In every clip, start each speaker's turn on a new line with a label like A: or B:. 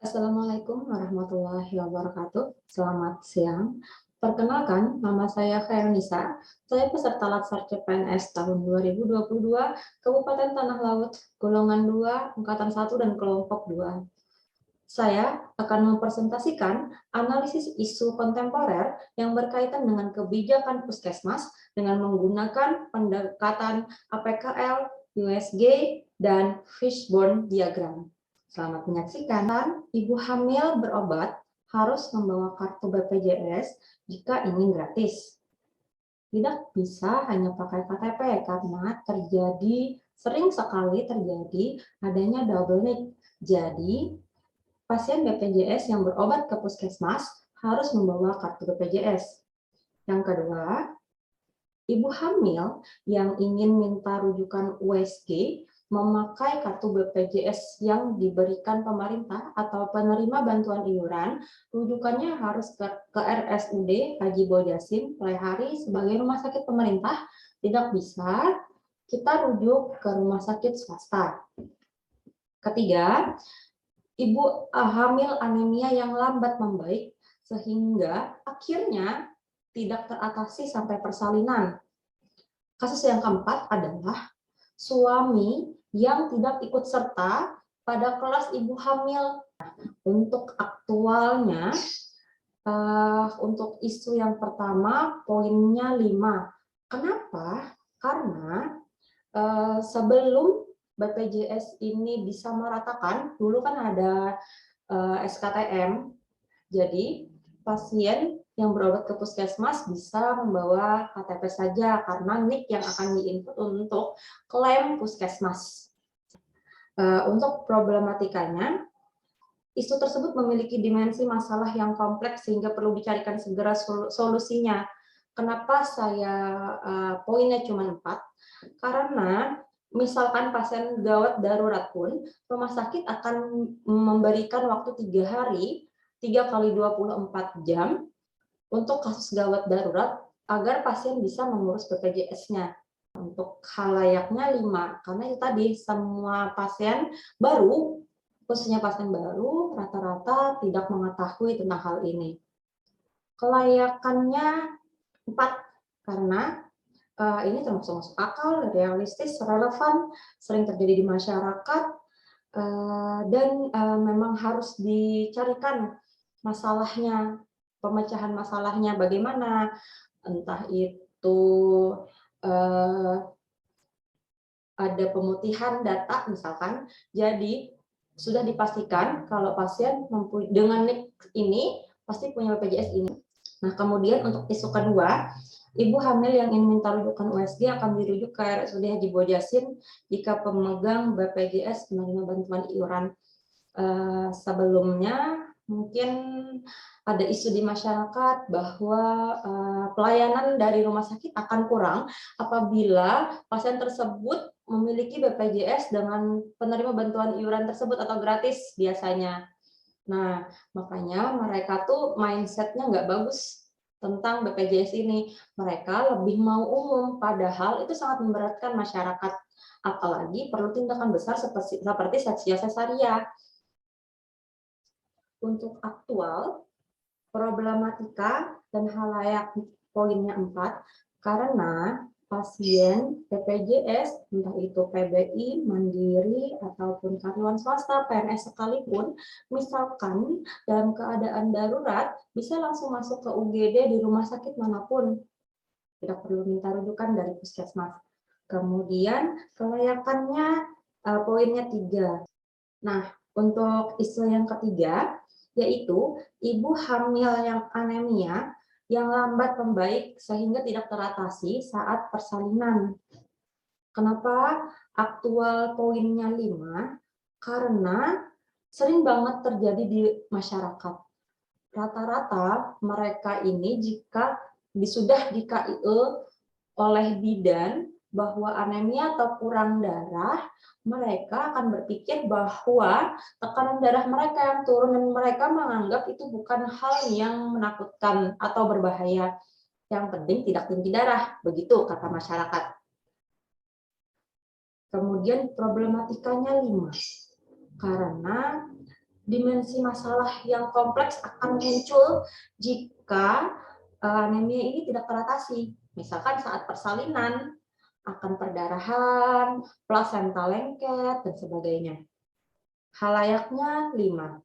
A: Assalamualaikum warahmatullahi wabarakatuh. Selamat siang. Perkenalkan, nama saya Khairnisa. Saya peserta Latsar CPNS tahun 2022, Kabupaten Tanah Laut, golongan 2, angkatan 1 dan kelompok 2. Saya akan mempresentasikan analisis isu kontemporer yang berkaitan dengan kebijakan puskesmas dengan menggunakan pendekatan APKL, USG, dan fishbone diagram. Selamat menyaksikan. Ibu hamil berobat harus membawa kartu BPJS jika ingin gratis. Tidak bisa hanya pakai KTP karena sering sekali terjadi adanya double need. Jadi, pasien BPJS yang berobat ke puskesmas harus membawa kartu BPJS. Yang kedua, ibu hamil yang ingin minta rujukan USG memakai kartu BPJS yang diberikan pemerintah atau penerima bantuan iuran, rujukannya harus ke RSUD Haji Bojasim Lehari sebagai rumah sakit pemerintah. Tidak bisa, kita rujuk ke rumah sakit swasta. Ketiga, ibu hamil anemia yang lambat membaik sehingga akhirnya tidak teratasi sampai persalinan. Kasus yang keempat adalah suami yang tidak ikut serta pada kelas ibu hamil. Untuk aktualnya, untuk isu yang pertama poinnya 5. Kenapa? Karena sebelum BPJS ini bisa meratakan, dulu kan ada SKTM, jadi pasien yang berobat ke puskesmas bisa membawa KTP saja karena NIK yang akan diinput untuk klaim puskesmas. Untuk problematikanya, isu tersebut memiliki dimensi masalah yang kompleks sehingga perlu dicarikan segera solusinya. Kenapa saya poinnya cuma 4? Karena misalkan pasien gawat darurat pun, rumah sakit akan memberikan waktu 3 hari, 3 kali 24 jam, untuk kasus gawat darurat, agar pasien bisa mengurus BPJS-nya. Untuk khalayaknya 5, karena itu tadi, semua pasien baru, khususnya pasien baru, rata-rata tidak mengetahui tentang hal ini. Kelayakannya 4, karena ini termasuk masuk akal, realistis, relevan, sering terjadi di masyarakat, dan memang harus dicarikan masalahnya, pemecahan masalahnya bagaimana, entah itu ada pemutihan data misalkan, jadi sudah dipastikan kalau pasien dengan NIK ini pasti punya BPJS ini. Nah, kemudian untuk isu kedua, ibu hamil yang ingin minta rujukan USG akan dirujuk ke RSUD Haji Bojasim jika pemegang BPJS menerima bantuan iuran. Sebelumnya mungkin ada isu di masyarakat bahwa pelayanan dari rumah sakit akan kurang apabila pasien tersebut memiliki BPJS dengan penerima bantuan iuran tersebut atau gratis biasanya. Nah, makanya mereka tuh mindset-nya nggak bagus tentang BPJS ini. Mereka lebih mau umum, padahal itu sangat memberatkan masyarakat. Apalagi perlu tindakan besar seperti seksia sesaria. Untuk aktual, problematika dan halayak poinnya 4, karena pasien BPJS, entah itu PBI, Mandiri, ataupun karyawan swasta, PNS sekalipun, misalkan dalam keadaan darurat, bisa langsung masuk ke UGD di rumah sakit manapun. Tidak perlu minta rujukan dari puskesmas. Kemudian kelayakannya poinnya 3. Nah, untuk isu yang ketiga, yaitu ibu hamil yang anemia yang lambat membaik sehingga tidak teratasi saat persalinan. Kenapa aktual poinnya 5? Karena sering banget terjadi di masyarakat. Rata-rata mereka ini jika sudah di KIE oleh bidan bahwa anemia atau kurang darah, mereka akan berpikir bahwa tekanan darah mereka yang turun dan mereka menganggap itu bukan hal yang menakutkan atau berbahaya. Yang penting tidak tinggi darah, begitu kata masyarakat. Kemudian problematikanya 5. Karena dimensi masalah yang kompleks akan muncul jika anemia ini tidak teratasi. Misalkan saat persalinan, akan perdarahan, plasenta lengket, dan sebagainya. Halayaknya 5.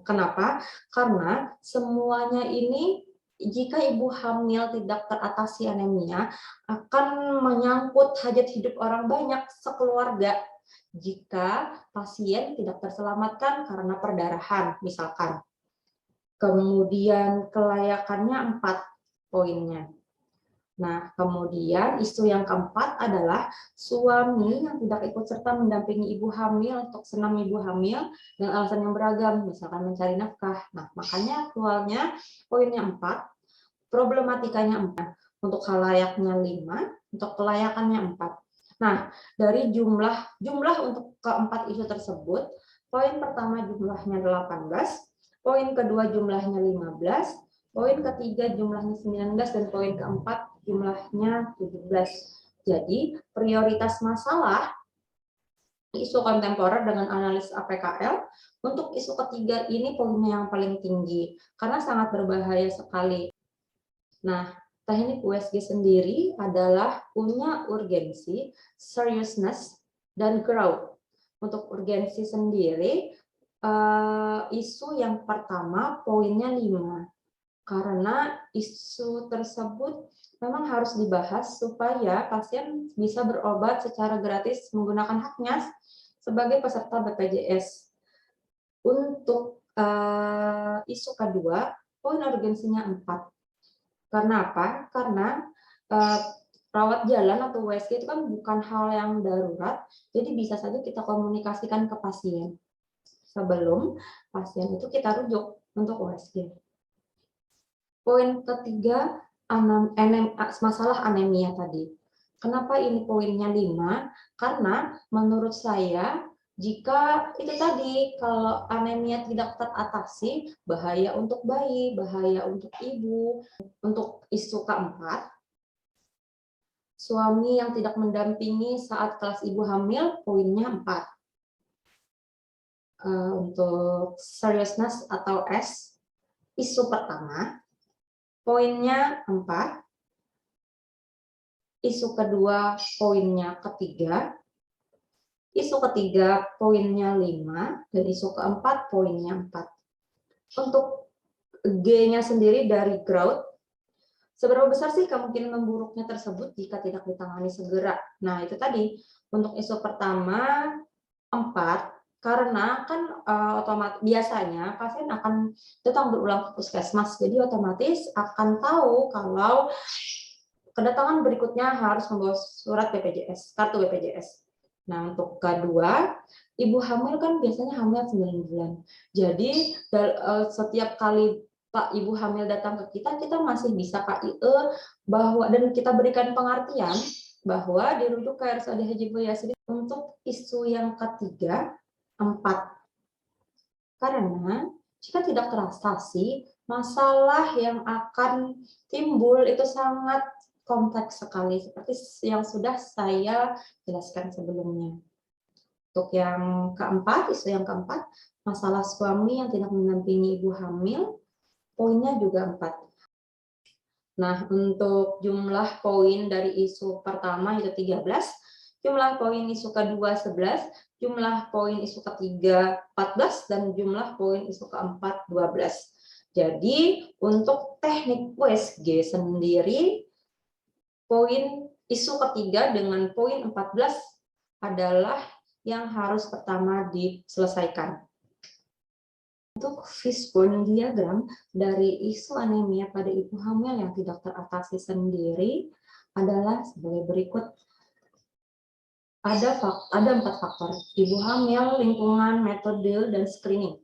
A: Kenapa? Karena semuanya ini jika ibu hamil tidak teratasi anemia akan menyangkut hajat hidup orang banyak sekeluarga jika pasien tidak terselamatkan karena perdarahan misalkan. Kemudian kelayakannya 4 poinnya. Nah, kemudian isu yang keempat adalah suami yang tidak ikut serta mendampingi ibu hamil untuk senam ibu hamil dengan alasan yang beragam, misalkan mencari nafkah. Nah, makanya aktualnya poinnya 4, problematikanya 4, untuk halayaknya 5, untuk kelayakannya 4. Nah, dari jumlah untuk keempat isu tersebut, poin pertama jumlahnya 18, poin kedua jumlahnya 15, poin ketiga jumlahnya 19, dan poin keempat jumlahnya 17. Jadi, prioritas masalah isu kontemporer dengan analis APKL, untuk isu ketiga ini poinnya yang paling tinggi, karena sangat berbahaya sekali. Nah, teknik USG sendiri adalah punya urgensi, seriousness, dan growth. Untuk urgensi sendiri, isu yang pertama poinnya 5. Karena isu tersebut memang harus dibahas supaya pasien bisa berobat secara gratis menggunakan haknya sebagai peserta BPJS. Untuk isu kedua, poin urgensinya 4. Karena apa? Karena rawat jalan atau USG itu kan bukan hal yang darurat, jadi bisa saja kita komunikasikan ke pasien. Sebelum pasien itu kita rujuk untuk USG. Poin ketiga, masalah anemia tadi. Kenapa ini poinnya 5? Karena menurut saya, jika itu tadi, kalau anemia tidak teratasi, bahaya untuk bayi, bahaya untuk ibu. Untuk isu keempat, suami yang tidak mendampingi saat kelas ibu hamil, poinnya 4. Untuk seriousness atau S, isu pertama, poinnya 4, isu kedua poinnya ketiga, isu ketiga poinnya 5, dan isu keempat poinnya 4. Untuk G-nya sendiri dari growth, seberapa besar sih kemungkinan memburuknya tersebut jika tidak ditangani segera? Nah, itu tadi. Untuk isu pertama 4, karena kan otomatis biasanya pasien akan datang berulang ke puskesmas, jadi otomatis akan tahu kalau kedatangan berikutnya harus membawa surat BPJS, kartu BPJS. Nah, untuk kedua, ibu hamil kan biasanya hamil 9 bulan. Jadi, setiap kali Pak Ibu hamil datang ke kita masih bisa KIE bahwa dan kita berikan pengertian bahwa dirujuk ke RSUD Haji Boyasri. Untuk isu yang ketiga, 4. Karena jika tidak teratasi, masalah yang akan timbul itu sangat kompleks sekali, seperti yang sudah saya jelaskan sebelumnya. Untuk yang keempat, isu yang keempat, masalah suami yang tidak mendampingi ibu hamil, poinnya juga 4. Nah, untuk jumlah poin dari isu pertama itu 13, jumlah poin isu kedua 11, jumlah poin isu ketiga 14, dan jumlah poin isu keempat 12. Jadi, untuk teknik USG sendiri, poin isu ketiga dengan poin 14 adalah yang harus pertama diselesaikan. Untuk fishbone diagram dari isu anemia pada ibu hamil yang tidak teratasi sendiri adalah sebagai berikut. Ada 4 faktor: ibu hamil, lingkungan, metode, dan screening.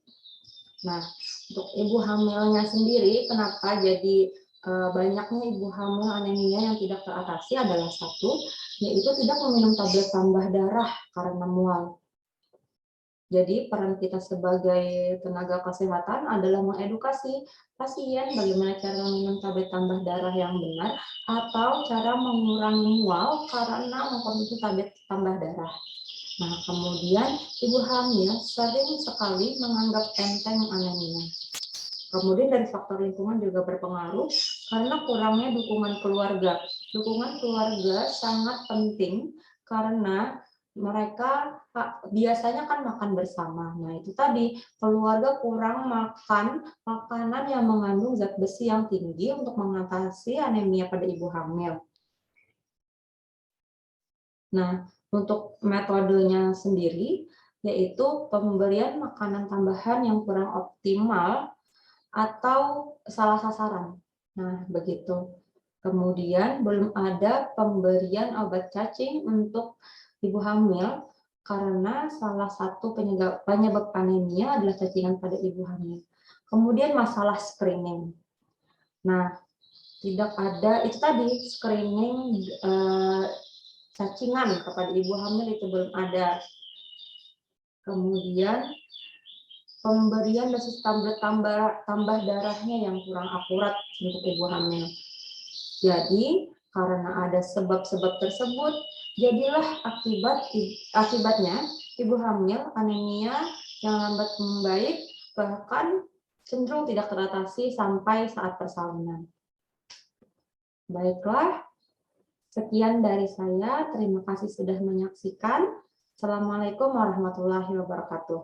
A: Nah, untuk ibu hamilnya sendiri, kenapa jadi banyaknya ibu hamil anemia yang tidak teratasi adalah satu, yaitu tidak meminum tablet tambah darah karena mual. Jadi peran kita sebagai tenaga kesehatan adalah mengedukasi pasien bagaimana cara meminum tablet tambah darah yang benar atau cara mengurangi mual karena mengkonsumsi tablet tambah darah. Nah, kemudian ibu hamil sering sekali menganggap enteng anemia. Kemudian dari faktor lingkungan juga berpengaruh karena kurangnya dukungan keluarga. Dukungan keluarga sangat penting karena mereka biasanya kan makan bersama. Nah, itu tadi keluarga kurang makan makanan yang mengandung zat besi yang tinggi untuk mengatasi anemia pada ibu hamil. Nah, untuk metodenya sendiri yaitu pemberian makanan tambahan yang kurang optimal atau salah sasaran. Nah, begitu. Kemudian belum ada pemberian obat cacing untuk ibu hamil karena salah satu penyebab anemia adalah cacingan pada ibu hamil. Kemudian masalah screening. Nah, tidak ada itu tadi screening cacingan kepada ibu hamil itu belum ada. Kemudian pemberian dosis tambah darahnya yang kurang akurat untuk ibu hamil. Jadi, karena ada sebab-sebab tersebut, jadilah akibatnya ibu hamil anemia yang lambat membaik, bahkan cenderung tidak teratasi sampai saat persalinan. Baiklah, sekian dari saya. Terima kasih sudah menyaksikan. Assalamualaikum warahmatullahi wabarakatuh.